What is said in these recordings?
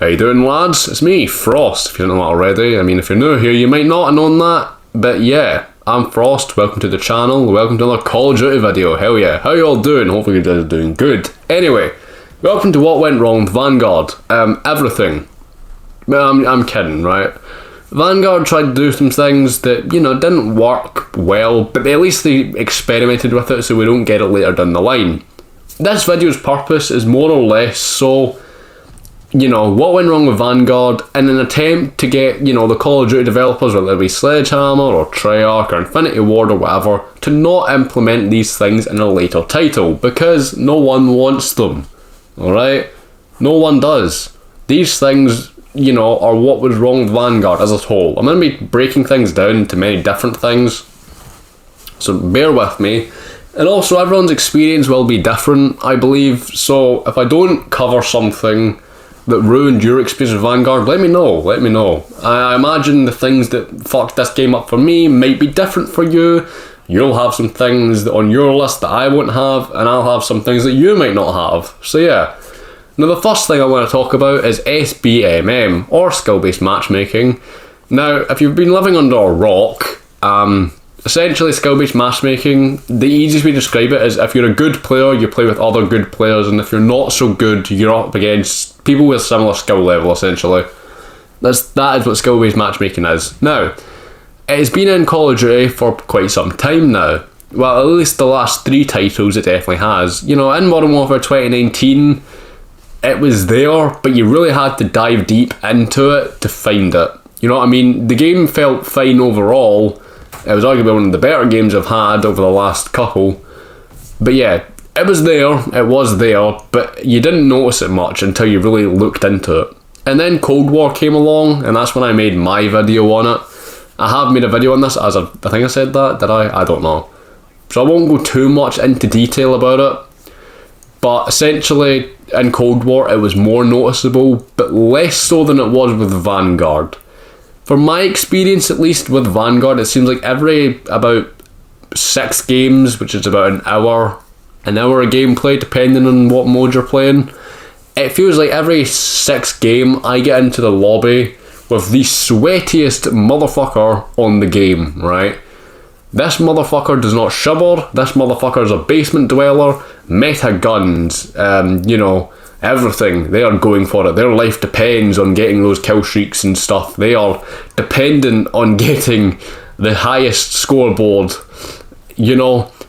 How you doing, lads? It's me, Frost, if you don't know that already. I mean, if you're new here, you might not have known that, but yeah, I'm Frost, welcome to the channel, welcome to another Call of Duty video, hell yeah. How you all doing? Hopefully you guys are doing good. Anyway, welcome to what went wrong with Vanguard. Everything. I'm kidding, right? Vanguard tried to do some things that, didn't work well, but at least they experimented with it so we don't get it later down the line. This video's purpose is more or less so, what went wrong with Vanguard in an attempt to get, the Call of Duty developers, whether it be Sledgehammer or Treyarch or Infinity Ward or whatever, to not implement these things in a later title, because no one wants them, alright? No one does. These things, are what was wrong with Vanguard as a whole. I'm going to be breaking things down into many different things, so bear with me. And also, everyone's experience will be different, I believe, so if I don't cover something that ruined your experience with Vanguard, let me know. I imagine the things that fucked this game up for me might be different for you. You'll have some things on your list that I won't have, and I'll have some things that you might not have. So yeah. Now the first thing I want to talk about is SBMM, or skill-based matchmaking. Now, if you've been living under a rock, essentially skill-based matchmaking, the easiest way to describe it is if you're a good player, you play with other good players, and if you're not so good, you're up against people with similar skill level, essentially. That is what skill-based matchmaking is. Now, it's been in Call of Duty for quite some time now. Well, at least the last 3 titles it definitely has. In Modern Warfare 2019, it was there, but you really had to dive deep into it to find it. You know what I mean? The game felt fine overall. It was arguably one of the better games I've had over the last couple. But yeah, it was there, but you didn't notice it much until you really looked into it. And then Cold War came along, and that's when I made my video on it. I have made a video on this, I think I said that, did I? I don't know. So I won't go too much into detail about it. But essentially, in Cold War, it was more noticeable, but less so than it was with Vanguard. From my experience, at least, with Vanguard, it seems like every about 6 games, which is about an hour of gameplay, depending on what mode you're playing, it feels like every 6th game, I get into the lobby with the sweatiest motherfucker on the game, right? This motherfucker does not shiver, this motherfucker is a basement dweller, meta guns, everything. They are going for it. Their life depends on getting those kill streaks and stuff. They are dependent on getting the highest scoreboard,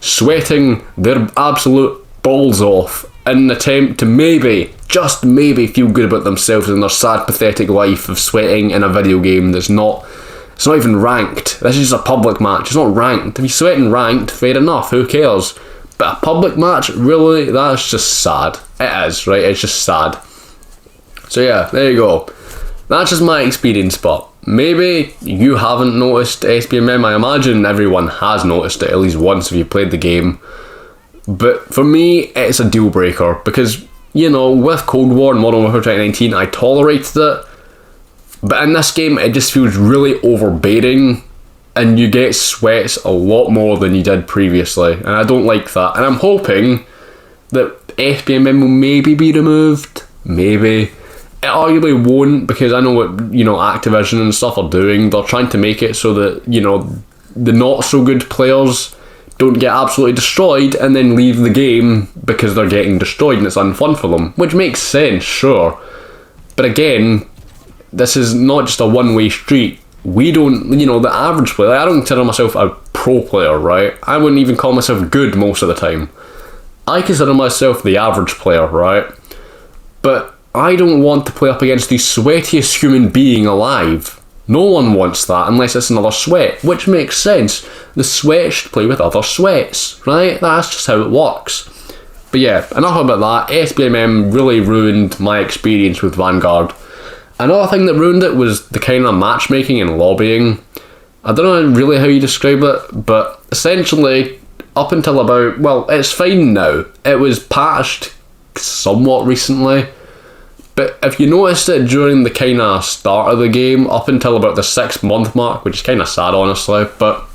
sweating their absolute balls off in an attempt to maybe, just maybe, feel good about themselves in their sad, pathetic life of sweating in a video game that's not... It's not even ranked. This is just a public match. It's not ranked. If you're sweating ranked, fair enough, who cares? But a public match, really, that's just sad. It is, right? It's just sad. So yeah, there you go. That's just my experience, but maybe you haven't noticed SBMM. I imagine everyone has noticed it at least once if you played the game. But for me, it's a deal breaker because, with Cold War and Modern Warfare 2019, I tolerated it. But in this game, it just feels really overbearing, and you get sweats a lot more than you did previously, and I don't like that. And I'm hoping that SBMM will maybe be removed. Maybe. It arguably won't, because I know what, Activision and stuff are doing. They're trying to make it so that, the not so good players don't get absolutely destroyed and then leave the game because they're getting destroyed and it's unfun for them. Which makes sense, sure. But again, this is not just a one-way street. We don't, the average player, I don't consider myself a pro player, right? I wouldn't even call myself good most of the time. I consider myself the average player, right? But I don't want to play up against the sweatiest human being alive. No one wants that unless it's another sweat, which makes sense. The sweat should play with other sweats, right? That's just how it works. But yeah, enough about that. SBMM really ruined my experience with Vanguard. Another thing that ruined it was the kind of matchmaking and lobbying. I don't know really how you describe it, but essentially, up until about, well, it's fine now. It was patched somewhat recently, but if you noticed it during the kind of start of the game, up until about the 6-month mark, which is kind of sad honestly, but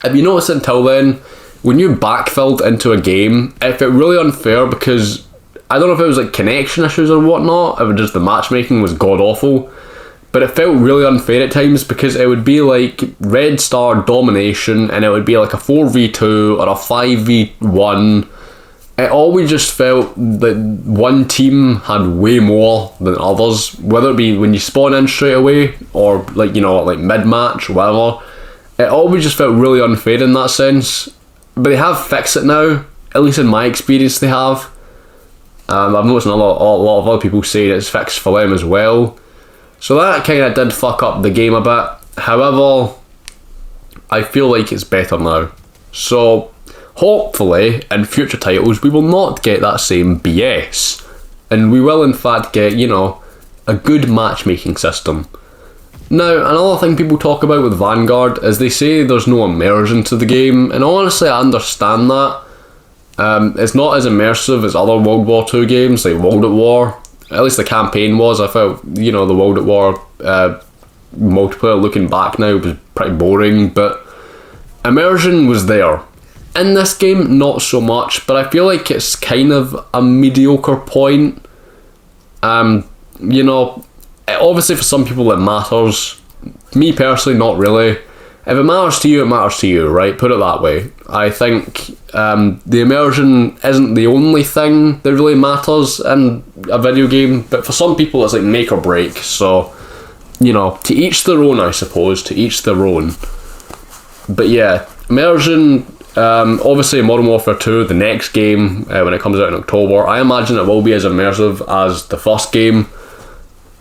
if you noticed it until then, when you backfilled into a game, it felt really unfair because I don't know if it was like connection issues or whatnot, if it just the matchmaking was god awful, but it felt really unfair at times because it would be like red star domination and it would be like a 4v2 or a 5v1. It always just felt that one team had way more than others, whether it be when you spawn in straight away or like, you know, like mid-match or whatever. It always just felt really unfair in that sense. But they have fixed it now, at least in my experience they have. I've noticed a lot of other people saying it's fixed for them as well. So that kind of did fuck up the game a bit. However, I feel like it's better now. So hopefully in future titles we will not get that same BS. And we will in fact get, you know, a good matchmaking system. Now, another thing people talk about with Vanguard is they say there's no immersion to the game, and honestly I understand that. It's not as immersive as other World War II games, like World at War. At least the campaign was. I felt, you know, the World at War multiplayer, looking back now, was pretty boring, but immersion was there. In this game, not so much, but I feel like it's kind of a mediocre point. You know, obviously for some people it matters. Me personally, not really. If it matters to you, it matters to you, right? Put it that way. I think the immersion isn't the only thing that really matters in a video game, but for some people it's like make or break. So, you know, to each their own, I suppose, to each their own. But yeah, immersion, obviously Modern Warfare 2, the next game, when it comes out in October, I imagine it will be as immersive as the first game.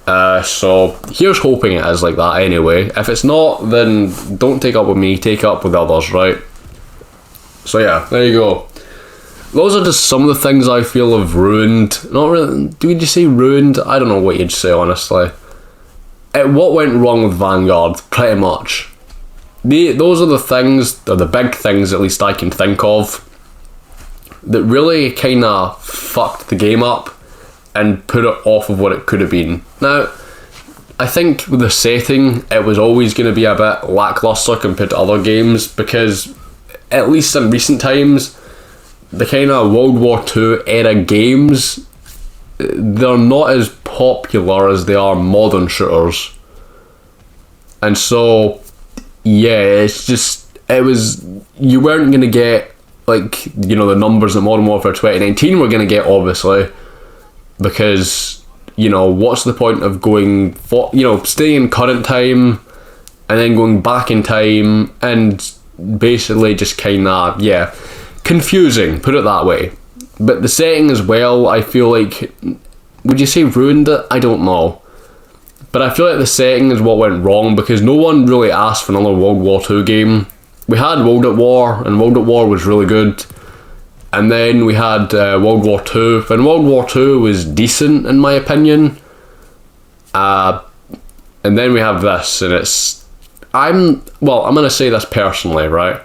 So here's hoping it is like that anyway. If it's not, then don't take up with me, take up with others, right? So yeah, there you go. Those are just some of the things I feel have ruined. Not really. Would you say ruined? I don't know what you'd say, honestly. What went wrong with Vanguard? Pretty much. Those are the things, or the big things at least I can think of, that really kind of fucked the game up and put it off of what it could have been. Now, I think with the setting, it was always going to be a bit lackluster compared to other games, because at least in recent times, the kind of World War II era games, they're not as popular as they are modern shooters. And so, yeah, it's just, you weren't going to get, like, you know, the numbers that Modern Warfare 2019 were going to get, obviously, because, you know, what's the point of going for, you know, staying in current time and then going back in time and basically just kind of, yeah, confusing, put it that way. But the setting as well, I feel like, would you say ruined it? I don't know. But I feel like the setting is what went wrong, because no one really asked for another World War II game. We had World at War, and World at War was really good. And then we had World War II, and World War II was decent in my opinion. And then we have this, and I'm going to say this personally, right?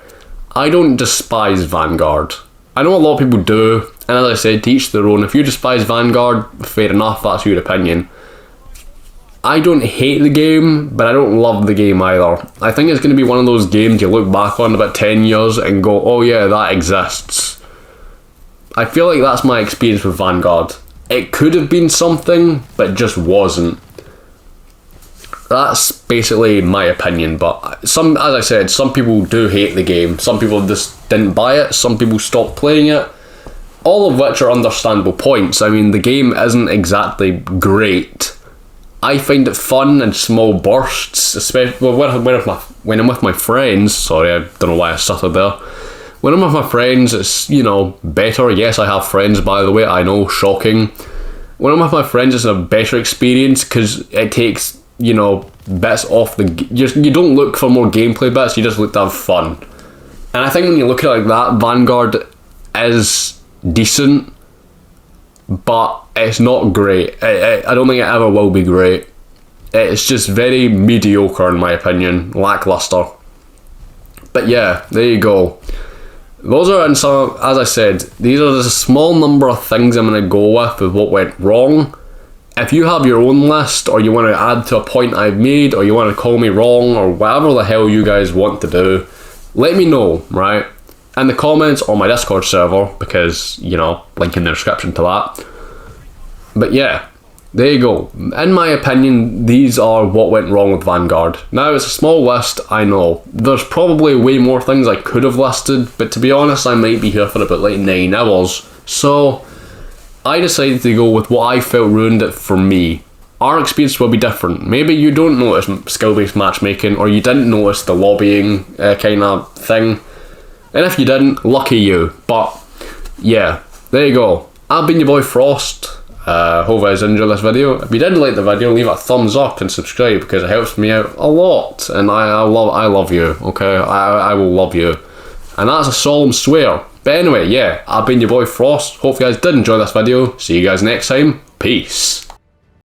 I don't despise Vanguard. I know a lot of people do, and as I said, to each their own. If you despise Vanguard, fair enough, that's your opinion. I don't hate the game, but I don't love the game either. I think it's going to be one of those games you look back on about 10 years and go, oh yeah, that exists. I feel like that's my experience with Vanguard. It could have been something, but just wasn't. That's basically my opinion, but as I said, some people do hate the game. Some people just didn't buy it, some people stopped playing it. All of which are understandable points. I mean, the game isn't exactly great. I find it fun in small bursts, especially when I'm with my friends. Sorry, I don't know why I stuttered there. When I'm with my friends, it's, you know, better. Yes, I have friends, by the way, I know, shocking. When I'm with my friends, it's a better experience because it takes, you know, bits off you don't look for more gameplay bits, you just look to have fun. And I think when you look at it like that, Vanguard is decent, but it's not great. I don't think it ever will be great. It's just very mediocre in my opinion, lackluster. But yeah, there you go. Those are, as I said, these are just a small number of things I'm going to go with what went wrong. If you have your own list, or you want to add to a point I've made, or you want to call me wrong, or whatever the hell you guys want to do, let me know, right? In the comments or my Discord server, because, you know, link in the description to that. But yeah, there you go. In my opinion, these are what went wrong with Vanguard. Now, it's a small list, I know. There's probably way more things I could have listed, but to be honest, I might be here for about like 9 hours. So, I decided to go with what I felt ruined it for me. Our experience will be different. Maybe you don't notice skill-based matchmaking, or you didn't notice the lobbying kind of thing. And if you didn't, lucky you. But, yeah, there you go. I've been your boy Frost. Hope you guys enjoyed this video. If you did like the video, leave it a thumbs up and subscribe because it helps me out a lot. And I love you, okay? I will love you. And that's a solemn swear. But anyway, yeah, I've been your boy Frost. Hope you guys did enjoy this video. See you guys next time. Peace.